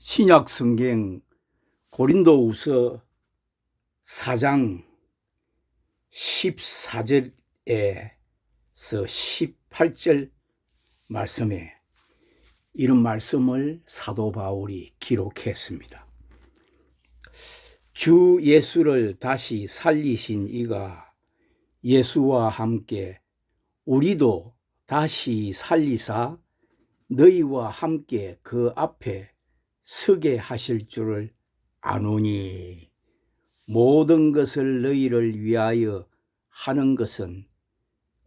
신약 성경 고린도후서 4장 14절에서 18절 말씀에 이런 말씀을 사도 바울이 기록했습니다. 주 예수를 다시 살리신 이가 예수와 함께 우리도 다시 살리사 너희와 함께 그 앞에 서게 하실 줄을 아노니, 모든 것을 너희를 위하여 하는 것은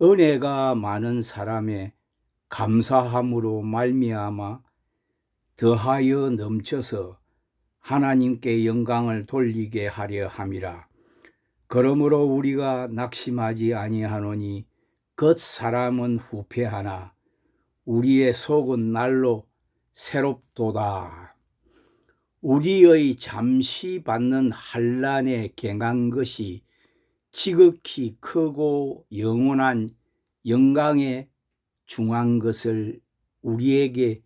은혜가 많은 사람의 감사함으로 말미암아 더하여 넘쳐서 하나님께 영광을 돌리게 하려 함이라. 그러므로 우리가 낙심하지 아니하노니 겉 사람은 후패하나 우리의 속은 날로 새롭도다. 우리의 잠시 받는 환난에 경한 것이 지극히 크고 영원한 영광에 중한 것을 우리에게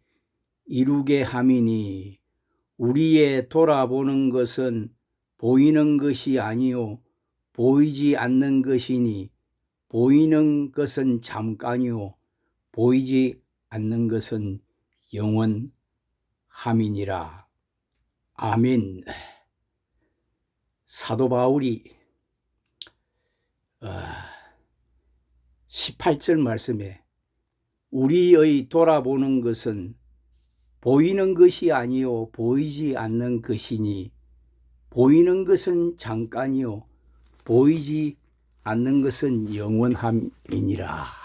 이루게 함이니, 우리의 돌아보는 것은 보이는 것이 아니요 보이지 않는 것이니, 보이는 것은 잠깐이요 보이지 않는 것은 영원함이니라. 아멘. 사도 바울이 18절 말씀에 우리의 돌아보는 것은 보이는 것이 아니요 보이지 않는 것이니, 보이는 것은 잠깐이요 보이지 않는 것은 영원함이니라.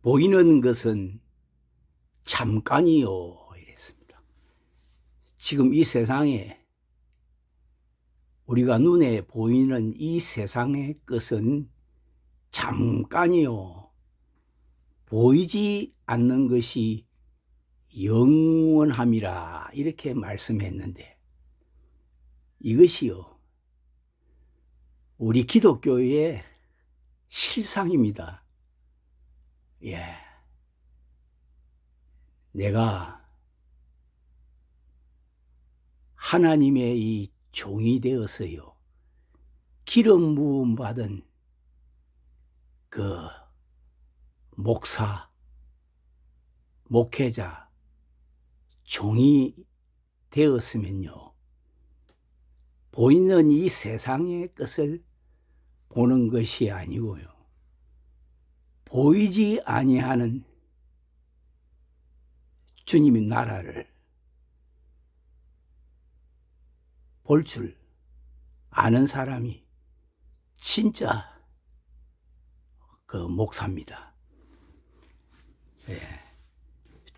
보이는 것은 잠깐이요 이랬습니다. 지금 이 세상에, 우리가 눈에 보이는 이 세상의 것은 잠깐이요 보이지 않는 것이 영원함이라, 이렇게 말씀했는데, 이것이요 우리 기독교의 실상입니다. 내가 하나님의 이 종이 되었어요. 기름 부음 받은 그 목사, 목회자, 종이 되었으면요, 보이는 이 세상의 것을 보는 것이 아니고요, 보이지 아니하는 주님의 나라를 볼 줄 아는 사람이 진짜 그 목사입니다.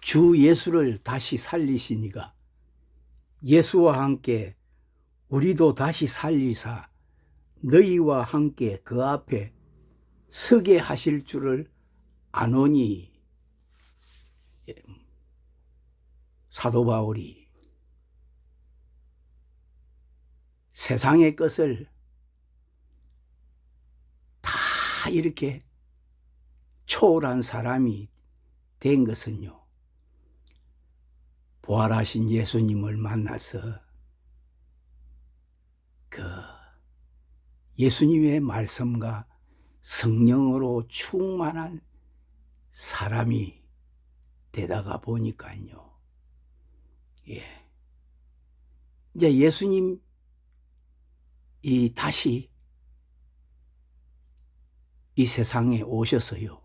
주 예수를 다시 살리시니가 예수와 함께 우리도 다시 살리사 너희와 함께 그 앞에 서게 하실 줄을 아노니, 사도 바울이 세상의 것을 다 이렇게 초월한 사람이 된 것은요, 부활하신 예수님을 만나서 그 예수님의 말씀과 성령으로 충만한 사람이 되다가 보니까요, 이제 예수님이 다시 이 세상에 오셔서요,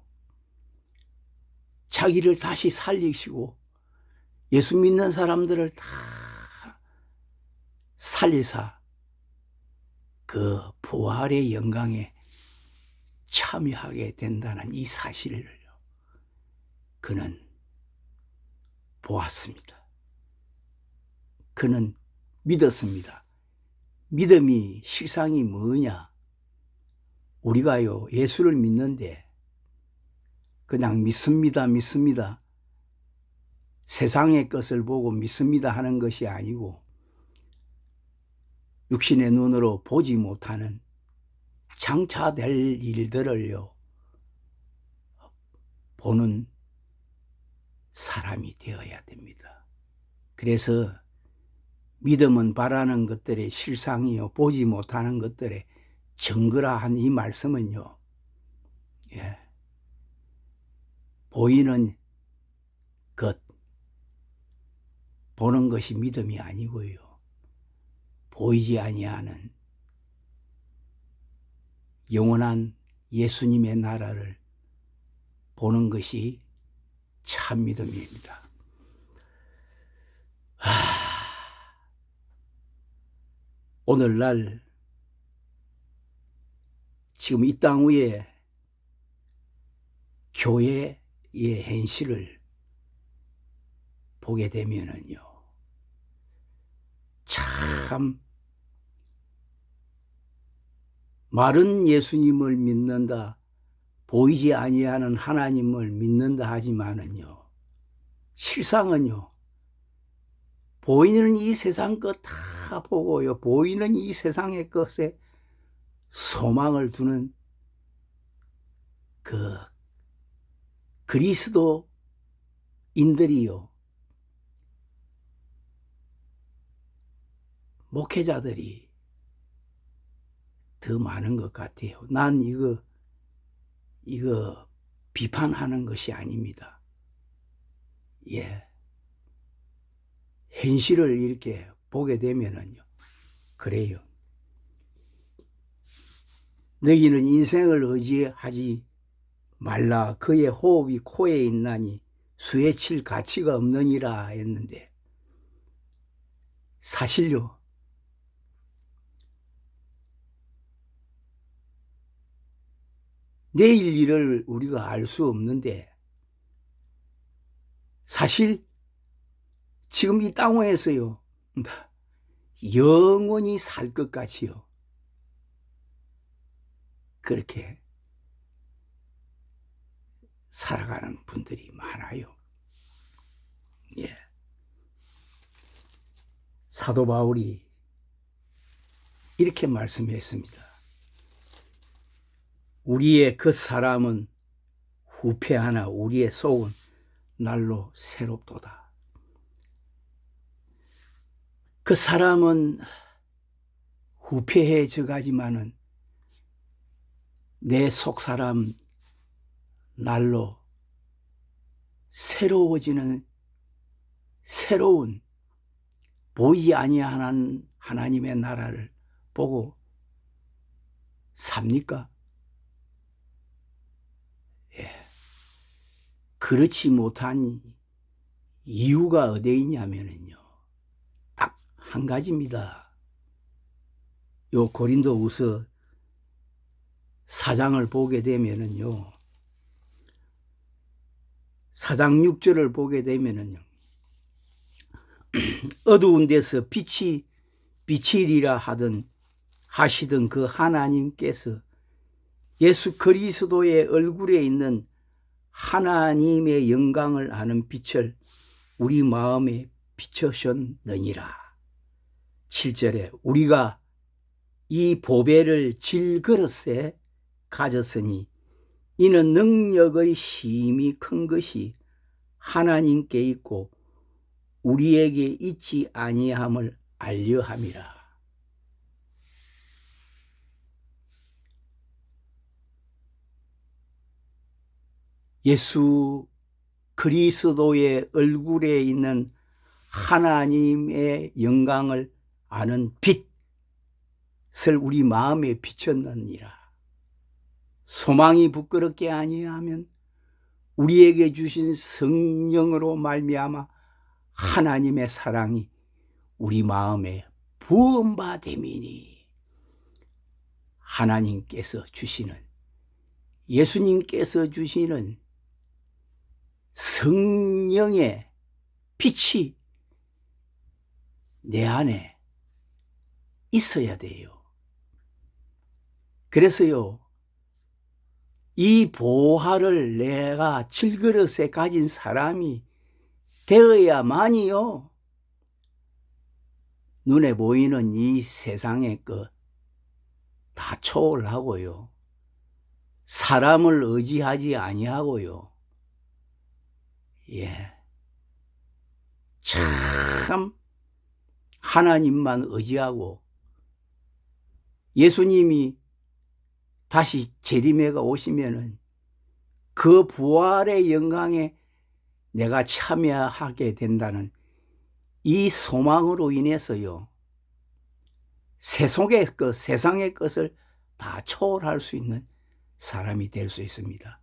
자기를 다시 살리시고 예수 믿는 사람들을 다 살리사 그 부활의 영광에 참여하게 된다는 이 사실을 그는 보았습니다. 그는 믿었습니다. 믿음이 실상이 뭐냐? 우리가요 예수를 믿는데 그냥 믿습니다 세상의 것을 보고 믿습니다 하는 것이 아니고, 육신의 눈으로 보지 못하는 장차 될 일들을요 보는 사람이 되어야 됩니다. 그래서 믿음은 바라는 것들의 실상이요 보지 못하는 것들의 증거라 한 이 말씀은요, 보이는 것, 보는 것이 믿음이 아니고요, 보이지 아니하는 영원한 예수님의 나라를 보는 것이 참 믿음입니다. 오늘날 지금 이 땅 위에 교회의 현실을 보게 되면은요, 참 말은 예수님을 믿는다, 보이지 아니하는 하나님을 믿는다 하지만은요, 실상은요, 보이는 이 세상 것 다 보고요, 보이는 이 세상의 것에 소망을 두는 그 그리스도인들이요, 목회자들이 더 많은 것 같아요. 난 이거 비판하는 것이 아닙니다. 현실을 이렇게 보게 되면은요, 그래요. 너희는 인생을 의지하지 말라. 그의 호흡이 코에 있나니 수에 칠 가치가 없느니라 했는데, 사실요, 내일 일을 우리가 알 수 없는데, 사실 지금 이 땅에서요 영원히 살 것 같이요 그렇게 살아가는 분들이 많아요. 사도 바울이 이렇게 말씀했습니다. 우리의 그 사람은 후패하나 우리의 속은 날로 새롭도다. 그 사람은 후패해져 가지만은 내 속사람 날로 새로워지는 새로운 보이지 아니하는 하나님의 나라를 보고 삽니까? 그렇지 못한 이유가 어디에 있냐면요, 딱 한 가지입니다. 요 고린도후서 4장을 보게 되면은요, 4장 6절을 보게 되면은요, 어두운 데서 빛이 비치리라 하시던 그 하나님께서 예수 그리스도의 얼굴에 있는 하나님의 영광을 아는 빛을 우리 마음에 비추셨느니라. 7절에 우리가 이 보배를 질그릇에 가졌으니 이는 능력의 힘이 큰 것이 하나님께 있고 우리에게 있지 아니함을 알려함이라. 예수 그리스도의 얼굴에 있는 하나님의 영광을 아는 빛을 우리 마음에 비쳤느니라. 소망이 부끄럽게 아니하면 우리에게 주신 성령으로 말미암아 하나님의 사랑이 우리 마음에 부음받음이니, 하나님께서 주시는, 예수님께서 주시는 성령의 빛이 내 안에 있어야 돼요. 그래서요, 이 보화를 내가 질그릇에 가진 사람이 되어야만이요, 눈에 보이는 이 세상의 것 다 초월하고요. 사람을 의지하지 아니하고요. 참 하나님만 의지하고 예수님이 다시 재림해가 오시면은 그 부활의 영광에 내가 참여하게 된다는 이 소망으로 인해서요, 세상의 것을 다 초월할 수 있는 사람이 될 수 있습니다.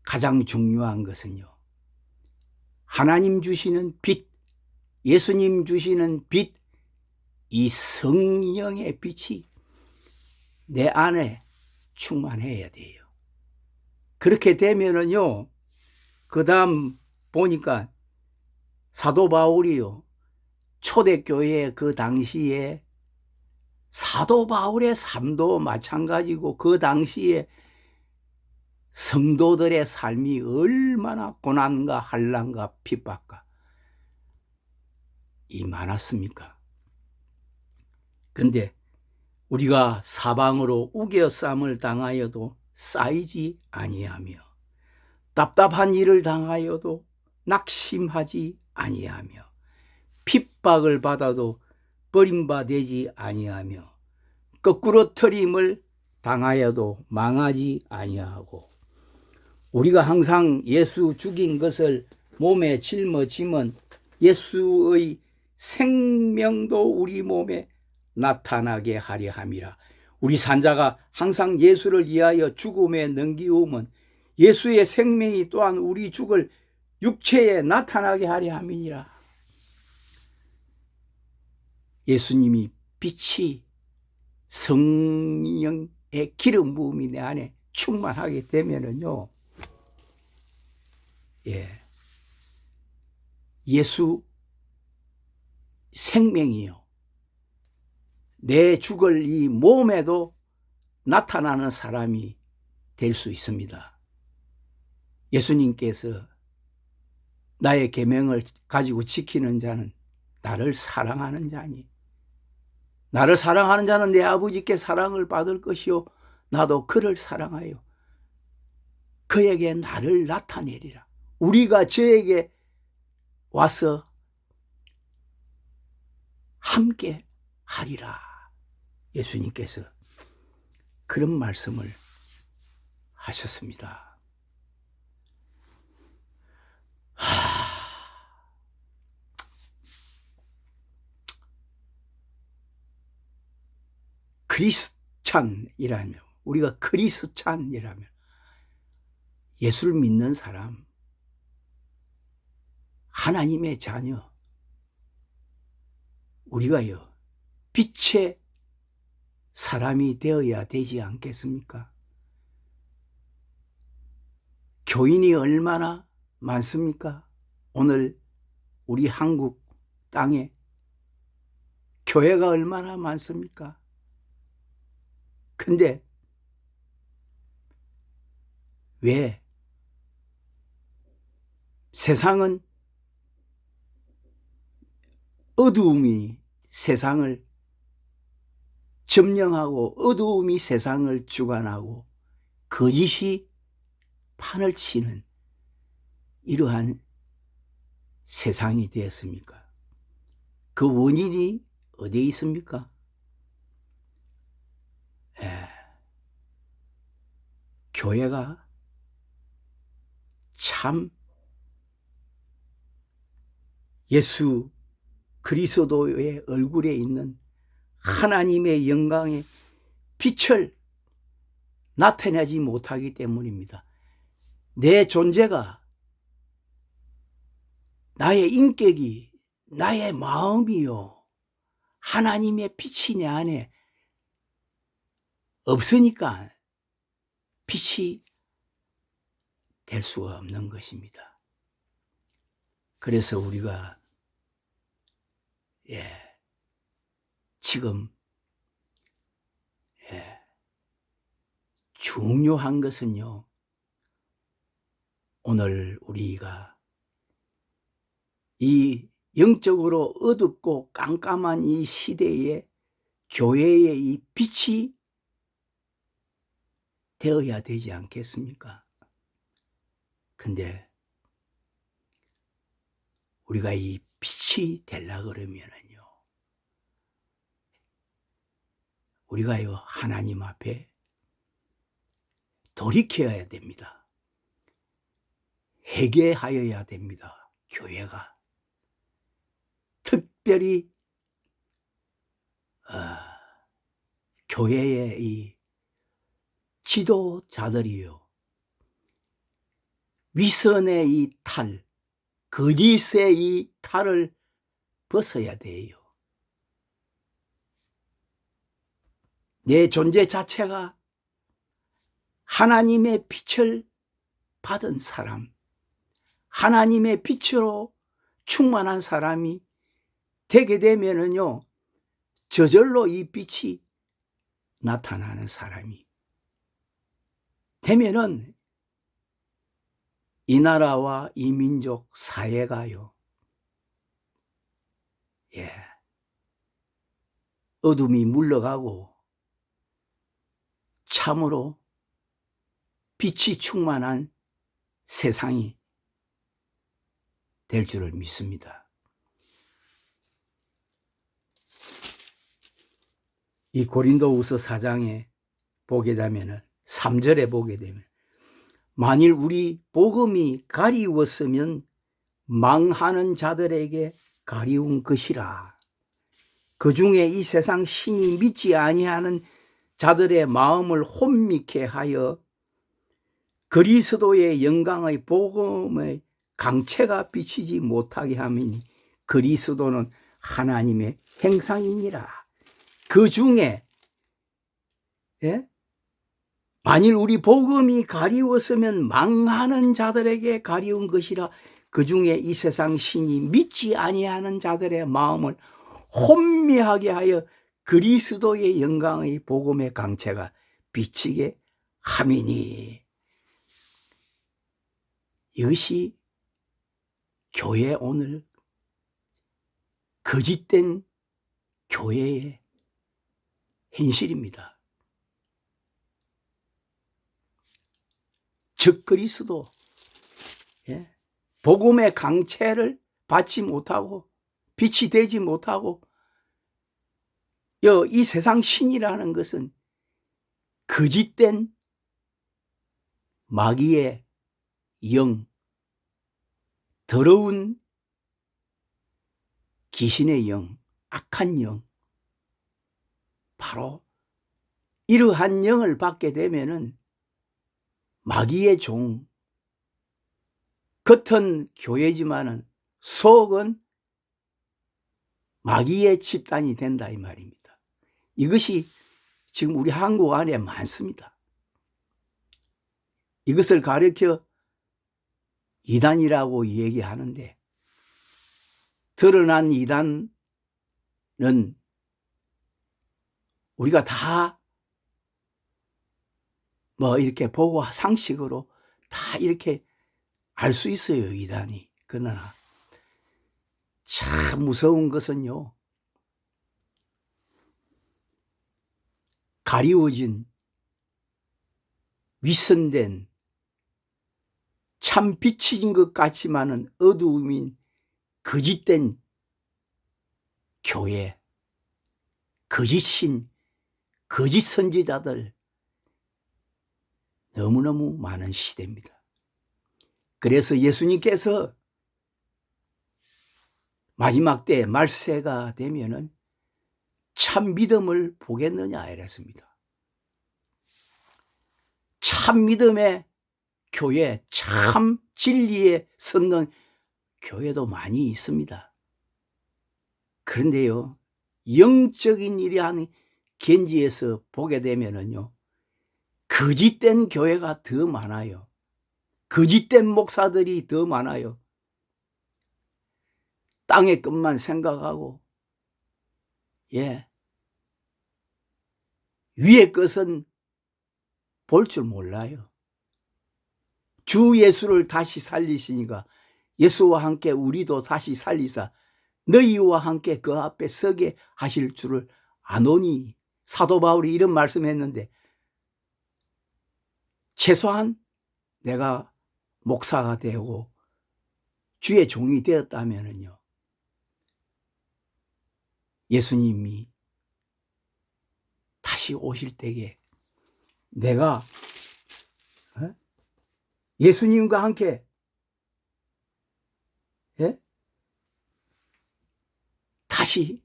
가장 중요한 것은요, 하나님 주시는 빛, 예수님 주시는 빛, 이 성령의 빛이 내 안에 충만해야 돼요. 그렇게 되면은요, 그 다음 보니까 사도 바울이요, 초대교회 그 당시에 사도 바울의 삶도 마찬가지고 그 당시에 성도들의 삶이 얼마나 고난과 환난과 핍박과 이 많았습니까? 근데 우리가 사방으로 우겨쌈을 당하여도 쌓이지 아니하며 답답한 일을 당하여도 낙심하지 아니하며 핍박을 받아도 버림받지 아니하며 거꾸러뜨림을 당하여도 망하지 아니하고 우리가 항상 예수 죽인 것을 몸에 짊어지면 예수의 생명도 우리 몸에 나타나게 하려 함이라. 우리 산자가 항상 예수를 위하여 죽음에 넘기우면 예수의 생명이 또한 우리 죽을 육체에 나타나게 하려 함이니라. 예수님이 빛이 성령의 기름 부음이 내 안에 충만하게 되면은요, 예수 생명이요, 내 죽을 이 몸에도 나타나는 사람이 될 수 있습니다. 예수님께서 나의 계명을 가지고 지키는 자는 나를 사랑하는 자니 나를 사랑하는 자는 내 아버지께 사랑을 받을 것이요 나도 그를 사랑하여 그에게 나를 나타내리라. 우리가 저에게 와서 함께 하리라. 예수님께서 그런 말씀을 하셨습니다. 크리스찬이라면, 우리가 크리스찬이라면 예수를 믿는 사람, 하나님의 자녀, 우리가요 빛의 사람이 되어야 되지 않겠습니까? 교인이 얼마나 많습니까? 오늘 우리 한국 땅에 교회가 얼마나 많습니까? 근데 왜 세상은 어두움이 세상을 점령하고 어두움이 세상을 주관하고 거짓이 판을 치는 이러한 세상이 되었습니까? 그 원인이 어디에 있습니까? 교회가 참 예수 그리스도의 얼굴에 있는 하나님의 영광의 빛을 나타내지 못하기 때문입니다. 내 존재가, 나의 인격이, 나의 마음이요, 하나님의 빛이 내 안에 없으니까 빛이 될 수가 없는 것입니다. 그래서 우리가 지금 중요한 것은요, 오늘 우리가 이 영적으로 어둡고 깜깜한 이 시대에 교회의 이 빛이 되어야 되지 않겠습니까? 근데 우리가 이 빛이 되려 그러면은요, 우리가요, 하나님 앞에 돌이켜야 됩니다. 회개하여야 됩니다. 교회가. 특별히 교회의 이 지도자들이요, 위선의 이 탈, 거짓의 이 탈을 벗어야 돼요. 내 존재 자체가 하나님의 빛을 받은 사람, 하나님의 빛으로 충만한 사람이 되게 되면은요, 저절로 이 빛이 나타나는 사람이 되면은 이 나라와 이 민족 사회가요, 어둠이 물러가고 참으로 빛이 충만한 세상이 될 줄을 믿습니다. 이 고린도후서 4장에 보게 되면은 3절에 보게 되면, 만일 우리 복음이 가리웠으면 망하는 자들에게 가리운 것이라. 그 중에 이 세상 신이 믿지 아니하는 자들의 마음을 혼미케 하여 그리스도의 영광의 복음의 강체가 비치지 못하게 함이니, 그리스도는 하나님의 행상이니라. 그 중에 만일 우리 복음이 가리웠으면 망하는 자들에게 가리운 것이라. 그 중에 이 세상 신이 믿지 아니하는 자들의 마음을 혼미하게 하여 그리스도의 영광의 복음의 강체가 비치게 함이니. 이것이 교회, 오늘 거짓된 교회의 현실입니다. 즉 그리스도, 복음의 강체를 받지 못하고 빛이 되지 못하고, 이 세상 신이라는 것은 거짓된 마귀의 영, 더러운 귀신의 영, 악한 영, 바로 이러한 영을 받게 되면은 마귀의 종, 겉은 교회지만은 속은 마귀의 집단이 된다, 이 말입니다. 이것이 지금 우리 한국 안에 많습니다. 이것을 가르쳐 이단이라고 얘기하는데, 드러난 이단은 우리가 다 이렇게 보고 상식으로 다 이렇게 알 수 있어요, 이단이. 그러나 참 무서운 것은요, 가리워진 위선된 참 빛인 것 같지만은 어두움인 거짓된 교회, 거짓신, 거짓 선지자들 너무너무 많은 시대입니다. 그래서 예수님께서 마지막 때 말세가 되면은 참 믿음을 보겠느냐 이랬습니다. 참 믿음의 교회, 참 진리에 섰는 교회도 많이 있습니다. 그런데요, 영적인 일이라는 견지에서 보게 되면은요, 거짓된 교회가 더 많아요. 거짓된 목사들이 더 많아요. 땅의 것만 생각하고, 위의 것은 볼 줄 몰라요. 주 예수를 다시 살리시니까 예수와 함께 우리도 다시 살리사 너희와 함께 그 앞에 서게 하실 줄을 안 오니 사도 바울이 이런 말씀했는데, 최소한 내가 목사가 되고 주의 종이 되었다면은요, 예수님이 다시 오실 때에 내가 예수님과 함께 다시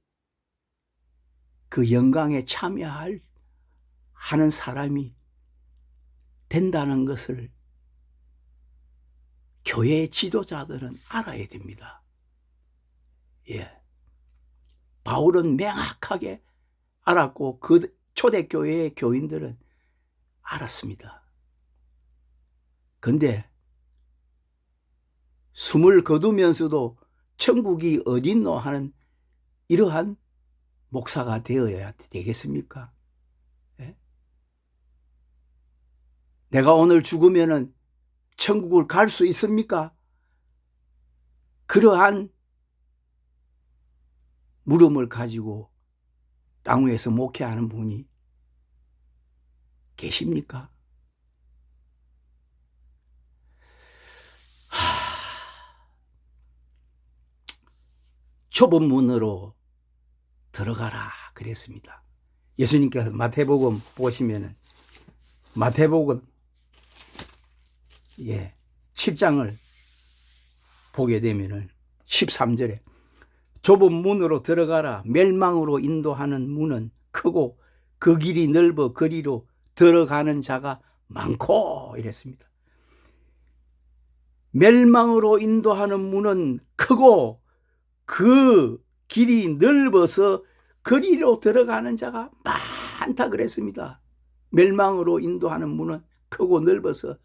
그 영광에 참여할 하는 사람이 된다는 것을 교회의 지도자들은 알아야 됩니다. 예. 바울은 명확하게 알았고 그 초대교회의 교인들은 알았습니다. 근데 숨을 거두면서도 천국이 어딨노 하는 이러한 목사가 되어야 되겠습니까? 예? 내가 오늘 죽으면은 천국을 갈 수 있습니까? 그러한 물음을 가지고 땅 위에서 목회하는 분이 계십니까? 좁은 문으로 들어가라 그랬습니다. 예수님께서 마태복음 보시면은 마태복음 7장을 보게 되면은 13절에 좁은 문으로 들어가라. 멸망으로 인도하는 문은 크고 그 길이 넓어 거리로 들어가는 자가 많고 이랬습니다. 멸망으로 인도하는 문은 크고 그 길이 넓어서 거리로 들어가는 자가 많다 그랬습니다. 멸망으로 인도하는 문은 크고 넓어서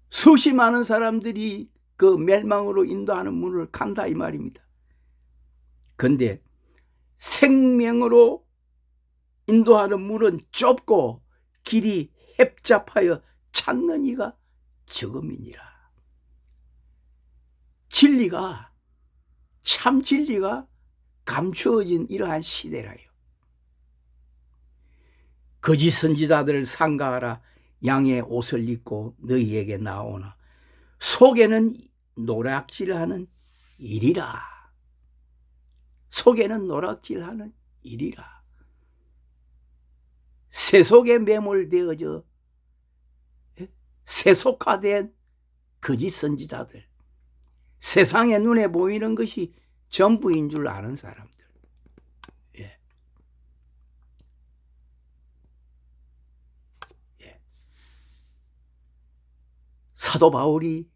수십 많은 사람들이 그 멸망으로 인도하는 문을 간다 이 말입니다. 그런데 생명으로 인도하는 문은 좁고 길이 협잡하여 찾는 이가 적음이니라. 진리가 참 진리가 감추어진 이러한 시대라요. 거짓 선지자들을 삼가하라. 양의 옷을 입고 너희에게 나오나 속에는 노략질하는 일이라. 속에는 노략질하는 일이라. 세속에 매몰되어져 세속화된 거짓 선지자들, 세상의 눈에 보이는 것이 전부인 줄 아는 사람들. 사도 바울이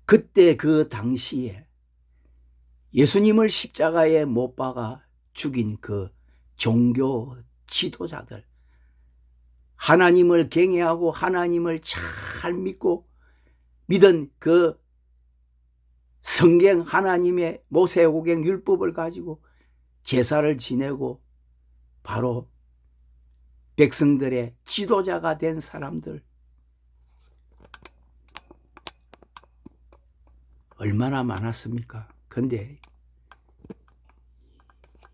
그때 그 당시에 예수님을 십자가에 못 박아 죽인 그 종교 지도자들, 하나님을 경외하고 하나님을 잘 믿고 믿은 그 성경 하나님의 모세오경 율법을 가지고 제사를 지내고 바로 백성들의 지도자가 된 사람들 얼마나 많았습니까? 그런데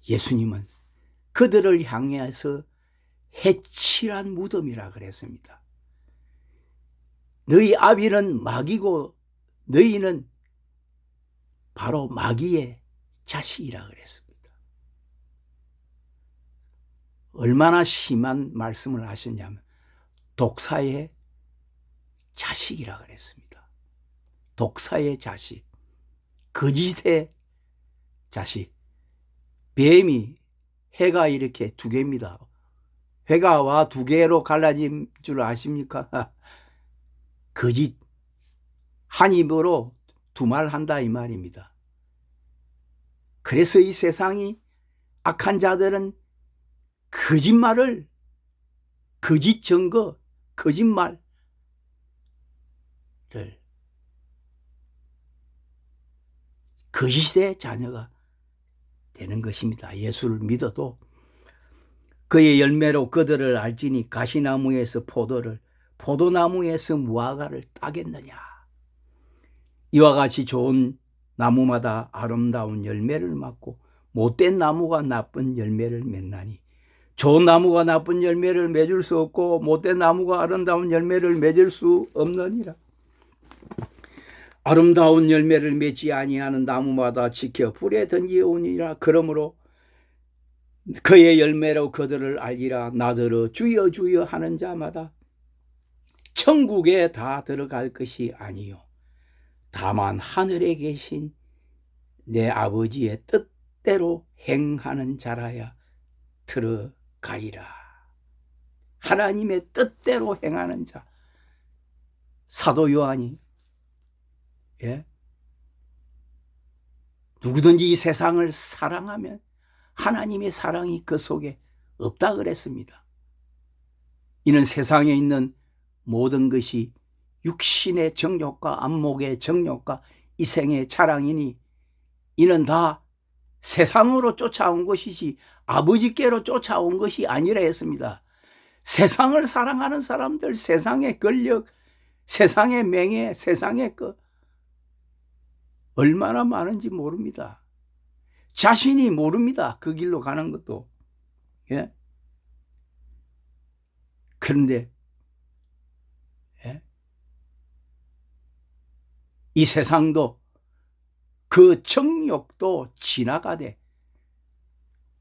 예수님은 그들을 향해서 해칠한 무덤이라 그랬습니다. 너희 아비는 마귀고 너희는 바로 마귀의 자식이라 그랬습니다. 얼마나 심한 말씀을 하셨냐면 독사의 자식이라 그랬습니다. 독사의 자식, 거짓의 자식. 뱀이 해가 이렇게 두 개입니다. 해가 두 개로 갈라진 줄 아십니까? 거짓 한 입으로 두 말 한다 이 말입니다. 그래서 이 세상이 악한 자들은 거짓말을, 거짓 증거, 거짓말을 거짓의 자녀가 되는 것입니다. 예수를 믿어도 그의 열매로 그들을 알지니 가시나무에서 포도를, 포도나무에서 무화과를 따겠느냐. 이와 같이 좋은 나무마다 아름다운 열매를 맺고 못된 나무가 나쁜 열매를 맺나니 좋은 나무가 나쁜 열매를 맺을 수 없고 못된 나무가 아름다운 열매를 맺을 수 없느니라. 아름다운 열매를 맺지 아니하는 나무마다 지켜 불에 던지오니라. 그러므로 그의 열매로 그들을 알리라. 나더러 주여 주여 하는 자마다 천국에 다 들어갈 것이 아니요 다만 하늘에 계신 내 아버지의 뜻대로 행하는 자라야 들어가리라. 하나님의 뜻대로 행하는 자. 사도 요한이 누구든지 이 세상을 사랑하면 하나님의 사랑이 그 속에 없다 그랬습니다. 이는 세상에 있는 모든 것이 육신의 정욕과 안목의 정욕과 이생의 자랑이니 이는 다 세상으로 쫓아온 것이지 아버지께로 쫓아온 것이 아니라 했습니다. 세상을 사랑하는 사람들, 세상의 권력, 세상의 명예, 세상의 얼마나 많은지 모릅니다. 자신이 모릅니다. 그 길로 가는 것도. 그런데 이 세상도 그 정욕도 지나가되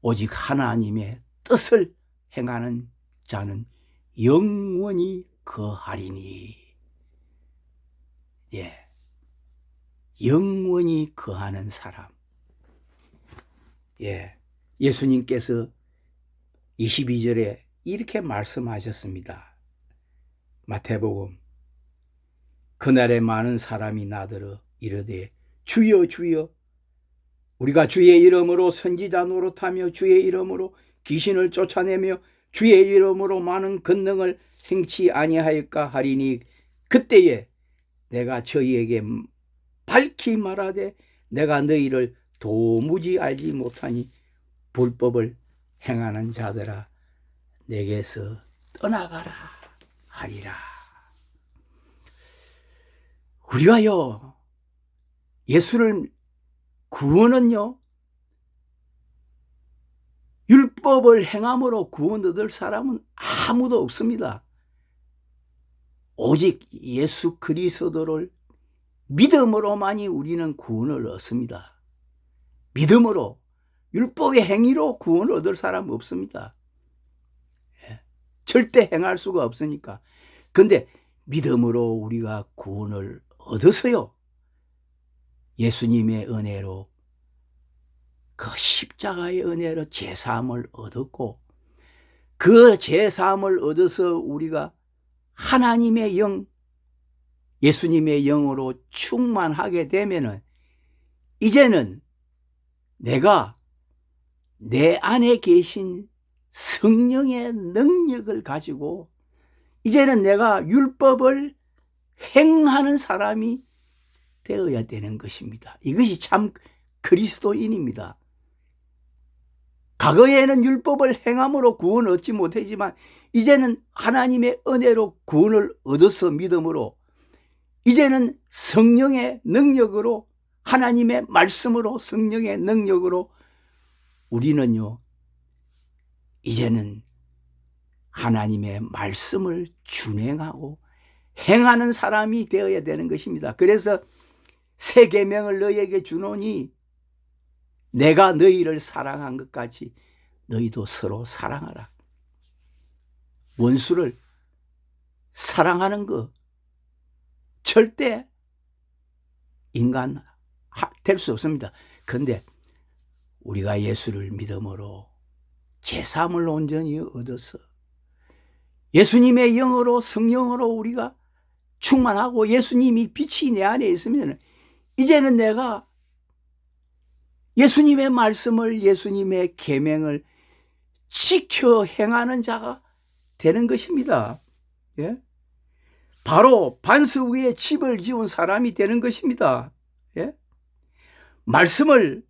오직 하나님의 뜻을 행하는 자는 영원히 거하리니. 영원히 거하는 사람. 예수님께서 22절에 이렇게 말씀하셨습니다. 마태복음. 그날에 많은 사람이 나더러 이르되 주여 주여 우리가 주의 이름으로 선지자 노릇하며 주의 이름으로 귀신을 쫓아내며 주의 이름으로 많은 권능을 행치 아니하였까 하리니 그때에 내가 저희에게 밝히 말하되 내가 너희를 도무지 알지 못하니 불법을 행하는 자들아 내게서 떠나가라 하리라. 우리가요 예수를 구원은요 율법을 행함으로 구원 얻을 사람은 아무도 없습니다. 오직 예수 그리스도를 믿음으로만이 우리는 구원을 얻습니다. 믿음으로 율법의 행위로 구원을 얻을 사람은 없습니다. 절대 행할 수가 없으니까. 근데 믿음으로 우리가 구원을 얻어서요 예수님의 은혜로 그 십자가의 은혜로 제사함을 얻었고 그 제사함을 얻어서 우리가 하나님의 영 예수님의 영으로 충만하게 되면은 이제는 내가 내 안에 계신 성령의 능력을 가지고 이제는 내가 율법을 행하는 사람이 되어야 되는 것입니다. 이것이 참 그리스도인입니다. 과거에는 율법을 행함으로 구원을 얻지 못했지만 이제는 하나님의 은혜로 구원을 얻어서 믿음으로 이제는 성령의 능력으로 하나님의 말씀으로 성령의 능력으로 우리는요 이제는 하나님의 말씀을 준행하고 행하는 사람이 되어야 되는 것입니다. 그래서 새 계명을 너희에게 주노니 내가 너희를 사랑한 것 같이 너희도 서로 사랑하라. 원수를 사랑하는 거 절대 인간 될 수 없습니다. 그런데 우리가 예수를 믿음으로 제사함을 온전히 얻어서 예수님의 영으로 성령으로 우리가 충만하고 예수님이 빛이 내 안에 있으면 이제는 내가 예수님의 말씀을 예수님의 계명을 지켜 행하는 자가 되는 것입니다. 바로 반석 위에 집을 지은 사람이 되는 것입니다. 말씀을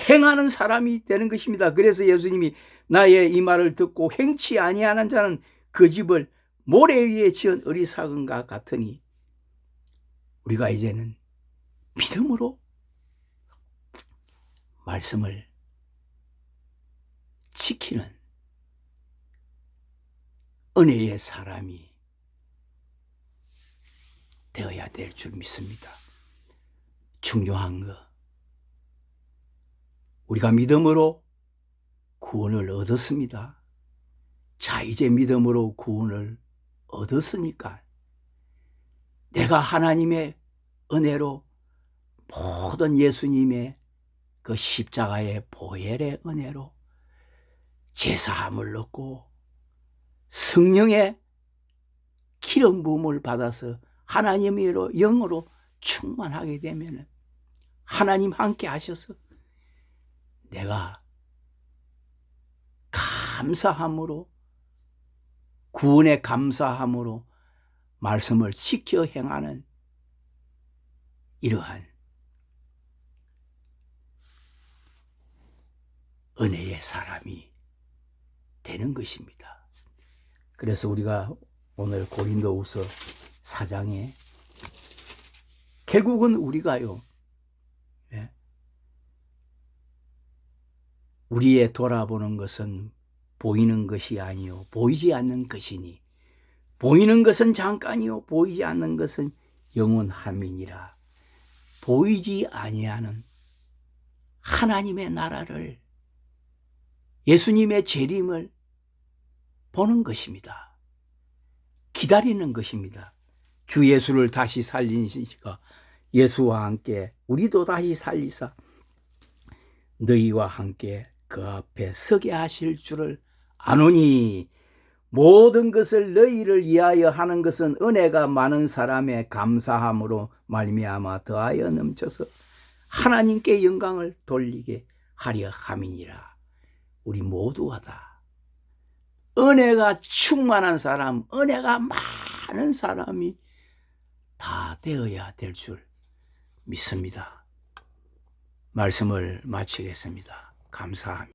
행하는 사람이 되는 것입니다. 그래서 예수님이 나의 이 말을 듣고 행치 아니하는 자는 그 집을 모래 위에 지은 어리석은가 같으니 우리가 이제는 믿음으로 말씀을 지키는 은혜의 사람이 되어야 될 줄 믿습니다. 중요한 거, 우리가 믿음으로 구원을 얻었습니다. 자, 이제 믿음으로 구원을 얻었으니까 내가 하나님의 은혜로 모든 예수님의 그 십자가의 보혈의 은혜로 제사함을 얻고 성령의 기름 부음을 받아서 하나님의 영으로 충만하게 되면 하나님 함께 하셔서 내가 감사함으로, 구원에 감사함으로 말씀을 지켜 행하는 이러한 은혜의 사람이 되는 것입니다. 그래서 우리가 오늘 고린도후서 4장에 결국은 우리가요, 우리의 돌아보는 것은 보이는 것이 아니요 보이지 않는 것이니 보이는 것은 잠깐이요 보이지 않는 것은 영원함이니라. 보이지 아니하는 하나님의 나라를, 예수님의 재림을 보는 것입니다. 기다리는 것입니다. 주 예수를 다시 살리시니까 예수와 함께 우리도 다시 살리사 너희와 함께 그 앞에 서게 하실 줄을 아노니 모든 것을 너희를 위하여 하는 것은 은혜가 많은 사람의 감사함으로 말미암아 더하여 넘쳐서 하나님께 영광을 돌리게 하려 함이니라. 우리 모두가 다 은혜가 충만한 사람, 은혜가 많은 사람이 다 되어야 될 줄 믿습니다. 말씀을 마치겠습니다. 감사합니다.